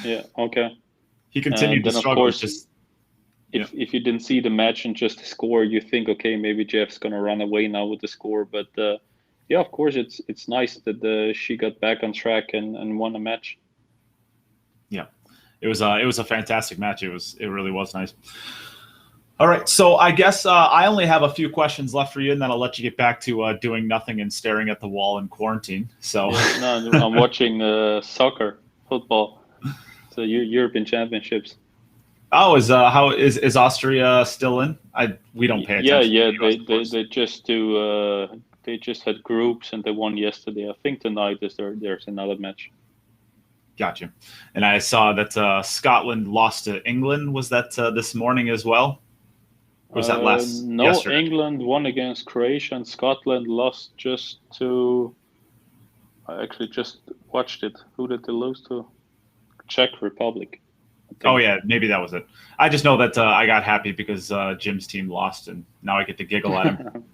Yeah, okay. He continued to struggle. Of course, if you didn't see the match and just the score, you think, okay, maybe Jeff's going to run away now with the score. But yeah, of course, it's nice that she got back on track and won a match. Yeah, it was a fantastic match. It really was nice. All right, so I guess I only have a few questions left for you, and then I'll let you get back to doing nothing and staring at the wall in quarantine. So, Yeah, no, I'm watching soccer, football, so European Championships. oh, is Austria still in? We don't pay Yeah, attention to yeah, the U.S. of course. they just do. They just had groups and they won yesterday. I think tonight there's another match. Gotcha. And I saw that Scotland lost to England. Was that this morning as well? Or was that No, yesterday? England won against Croatia and Scotland lost just to. I actually just watched it. Who did they lose to? Czech Republic, I Oh think. yeah, maybe that was it. I just know that I got happy because Jim's team lost, and now I get to giggle at him.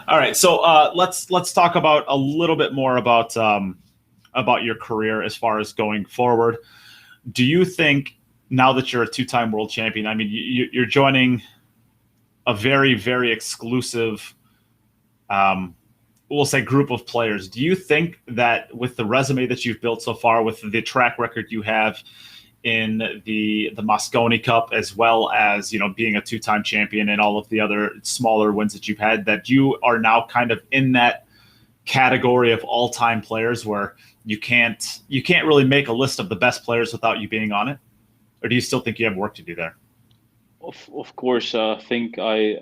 All right, so let's talk about a little bit more about your career as far as going forward. Do you think now that you're a two-time world champion, I mean, you're joining a very, very exclusive, we'll say, group of players. Do you think that with the resume that you've built so far, with the track record you have in the Moscone Cup, as well as being a two-time champion and all of the other smaller wins that you've had, that you are now kind of in that category of all-time players where you can't really make a list of the best players without you being on it? Or do you still think you have work to do there? Of course, I think I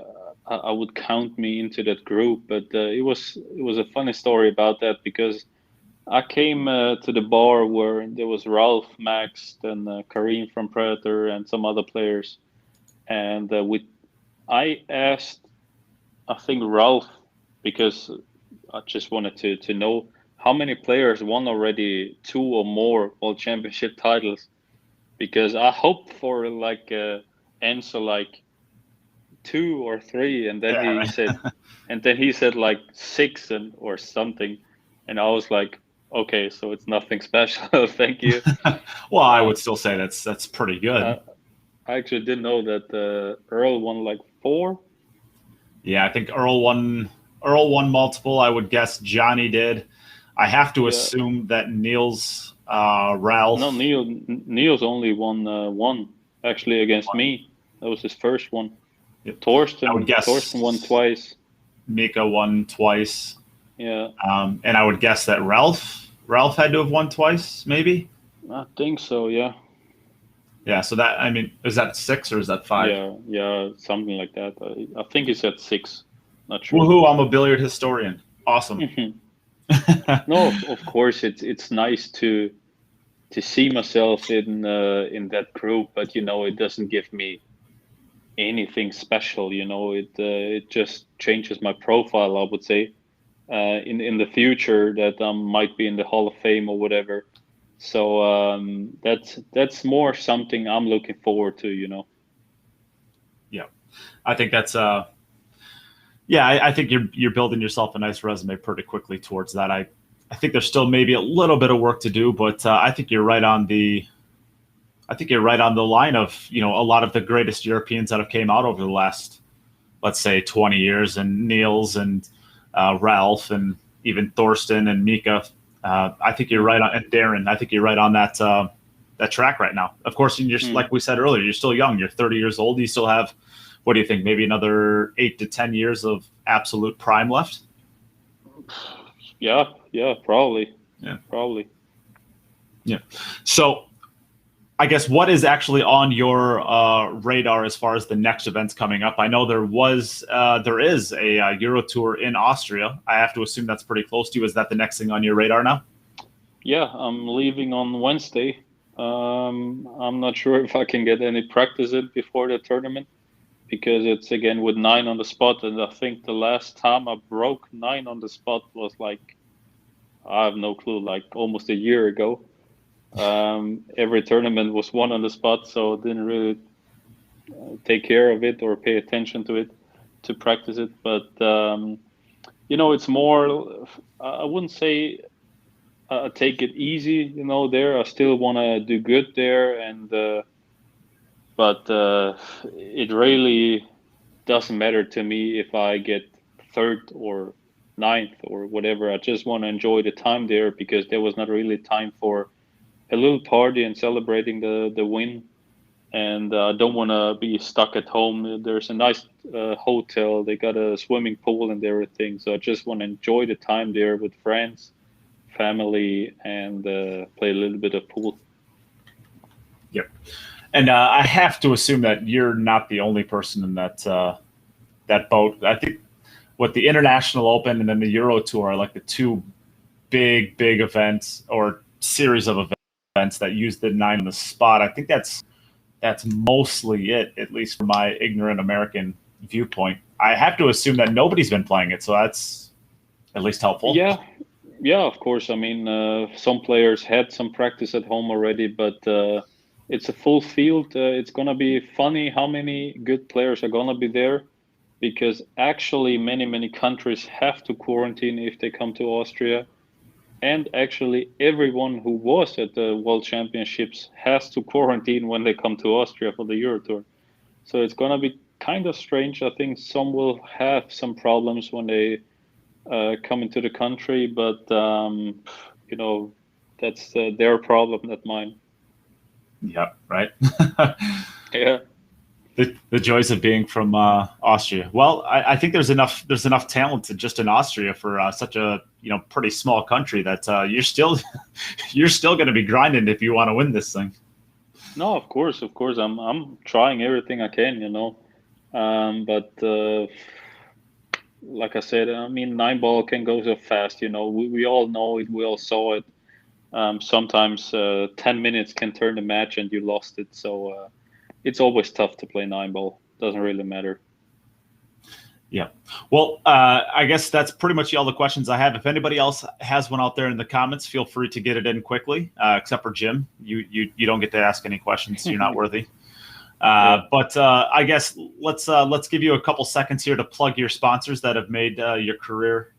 would count me into that group, but it was a funny story about that because I came to the bar where there was Ralph, Max, and Kareem from Predator, and some other players, and I asked, I think Ralph, because I just wanted to know how many players won already two or more world championship titles, because I hoped for like answer like two or three, and then Yeah, he said like six and or something, and I was like, okay, so it's nothing special. Thank you. well, I Uh, would still say that's pretty good. I, I actually didn't know that Earl won like four. Yeah, I think Earl won multiple. I would guess Johnny did. I have to Yeah, assume that Niels, no, Ralph, Neil's only won one actually against me. That was his first one. yep. I would Torsten won guess twice. Mika won twice. Yeah, And I would guess that Ralph had to have won twice, maybe. I think so. Yeah, Yeah. So that, I mean, is that six or is that five? yeah, something like that. I think he said six. Not sure. Woohoo! I'm a billiard historian. Awesome. No, of course it's nice to see myself in that group, but it doesn't give me anything special. It just changes my profile, I would say, in the future, that I might be in the Hall of Fame or whatever. So that's more something I'm looking forward to. Yeah, I think that's yeah, I think you're building yourself a nice resume pretty quickly towards that. I think there's still maybe a little bit of work to do, but I think you're right on the line of a lot of the greatest Europeans that have came out over the last, let's say, 20 years, and Niels and Ralph and even Thorsten and Mika. I think you're right on, and Darren. I think you're right on that track right now. Of course, you're like we said earlier, you're still young. You're 30 years old. You still have, what do you think? Maybe another 8 to 10 years of absolute prime left. Yeah, probably. Yeah. Probably. Yeah. So I guess what is actually on your radar as far as the next events coming up? I know there is a Euro Tour in Austria. I have to assume that's pretty close to you. Is that the next thing on your radar now? Yeah, I'm leaving on Wednesday. I'm not sure if I can get any practice in before the tournament, because it's again with 9 on the spot, and I think the last time I broke 9 on the spot was like, I have no clue, like almost a year ago. Every tournament was 1 on the spot, so I didn't really take care of it or pay attention to it to practice it. But it's more, I wouldn't say take it easy. There I still want to do good there, and but it really doesn't matter to me if I get 3rd or 9th or whatever. I just want to enjoy the time there, because there was not really time for a little party and celebrating the win. and I don't want to be stuck at home. There's a nice hotel. They got a swimming pool and everything. So I just want to enjoy the time there with friends, family, and play a little bit of pool. Yep. And I have to assume that you're not the only person in that boat. I think what the International Open and then the Euro Tour are like the two big events or series of events that use the 9 on the spot. I think that's mostly it, at least from my ignorant American viewpoint. I have to assume that nobody's been playing it, so that's at least helpful. Yeah, of course. I mean, some players had some practice at home already, but it's a full field. It's gonna be funny how many good players are gonna be there, because actually many countries have to quarantine if they come to Austria. And actually, everyone who was at the World Championships has to quarantine when they come to Austria for the Euro Tour. So it's going to be kind of strange. I think some will have some problems when they come into the country, but that's their problem, not mine. Yep, right. Yeah. The joys of being from Austria. Well, I think there's enough talent just in Austria for such a pretty small country that you're still going to be grinding if you want to win this thing. No, of course. I'm trying everything I can, but like I said, I mean, 9-ball can go so fast. We all know it. We all saw it. Sometimes 10 minutes can turn the match and you lost it. So. It's always tough to play 9-ball. Doesn't really matter. Yeah. Well, I guess that's pretty much all the questions I have. If anybody else has one out there in the comments, feel free to get it in quickly. Except for Jim, you don't get to ask any questions. You're not worthy. But I guess let's give you a couple seconds here to plug your sponsors that have made your career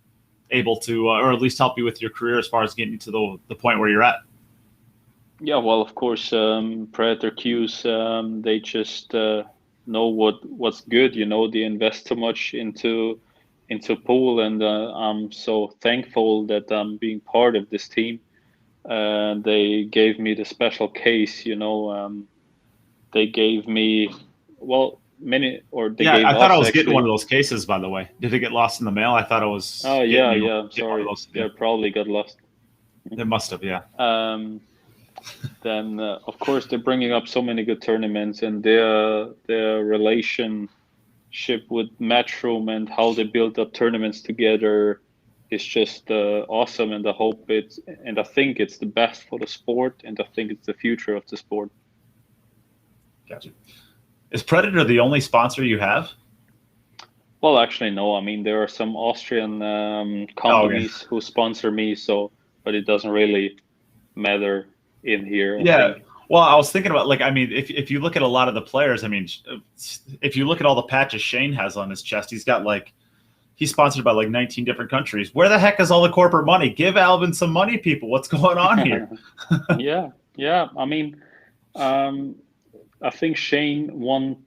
able to, or at least help you with your career as far as getting you to the point where you're at. Yeah, well, of course, Predator Qs, they just know what's good. They invest too much into pool, and I'm so thankful that I'm being part of this team. They gave me the special case. They gave me many, or they gave I thought I was actually getting one of those cases. By the way, did it get lost in the mail? I thought it was. Oh yeah. I'm sorry. Yeah, probably got lost. It must have. Yeah. Then of course they're bringing up so many good tournaments, and their relationship with Matchroom and how they build up tournaments together is just awesome. And I think it's the best for the sport, and I think it's the future of the sport. Gotcha. Is Predator the only sponsor you have? Well, actually, no. I mean, there are some Austrian companies who sponsor me, but it doesn't really matter in here. I think. Well, I was thinking about if you look at a lot of the players, I mean, if you look at all the patches Shane has on his chest, he's sponsored by 19 different countries. Where the heck is all the corporate money? Give Albin some money, people. What's going on here? Yeah. I mean, I think Shane won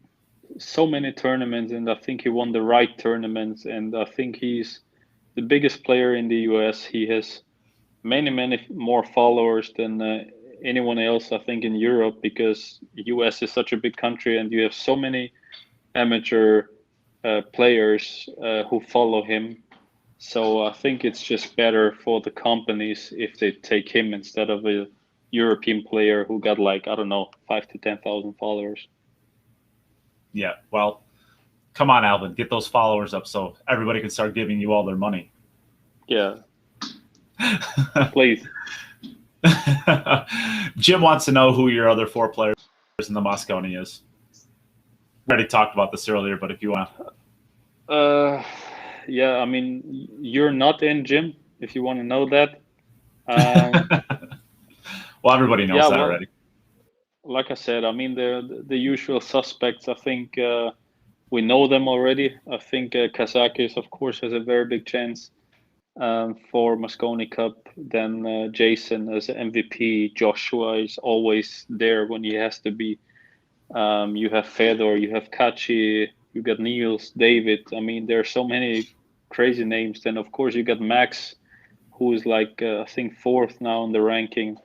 so many tournaments, and I think he won the right tournaments, and I think he's the biggest player in the US. He has many more followers than anyone else, I think, in Europe, because US is such a big country and you have so many amateur players who follow him. So I think it's just better for the companies if they take him instead of a European player who got 5,000 to 10,000 followers. Yeah, well, come on, Albin, get those followers up so everybody can start giving you all their money. Yeah. Please. Jim wants to know who your other 4 players in the Moscone is. We already talked about this earlier, but if you want to. Yeah, I mean, you're not in, Jim, if you want to know that. Well, everybody knows that already. Like I said, I mean, the usual suspects, I think we know them already. I think Kazakis, of course, has a very big chance. For Moscone Cup, then Jason as MVP. Joshua is always there when he has to be. You have Fedor, you have Kachi, you got Niels, David. I mean, there are so many crazy names. Then of course you got Max, who is I think 4th now in the ranking,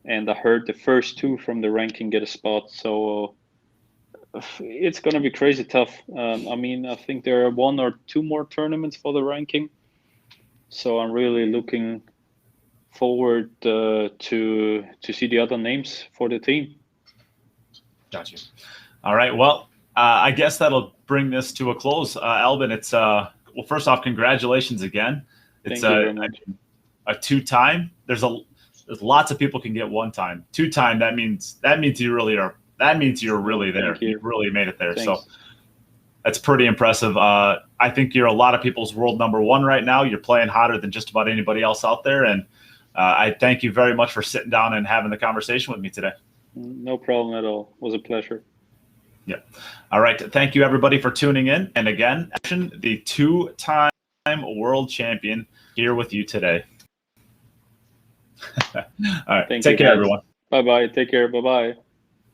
and I heard the first 2 from the ranking get a spot. So It's going to be crazy tough. I mean, I think there are 1 or 2 more tournaments for the ranking, so I'm really looking forward to see the other names for the team. Got you. All right. Well, I guess that'll bring this to a close. Albin, it's well, first off, congratulations again. It's Thank you very much. a 2-time. There's lots of people can get 1-time. 2-time, that means you really are. That means you're really there. You really made it there. Thanks. So that's pretty impressive. I think you're a lot of people's world number 1 right now. You're playing hotter than just about anybody else out there. And I thank you very much for sitting down and having the conversation with me today. No problem at all. It was a pleasure. Yeah. All right. Thank you, everybody, for tuning in. And again, the 2-time world champion here with you today. All right. Take care, everyone. Bye-bye. Take care. Bye-bye.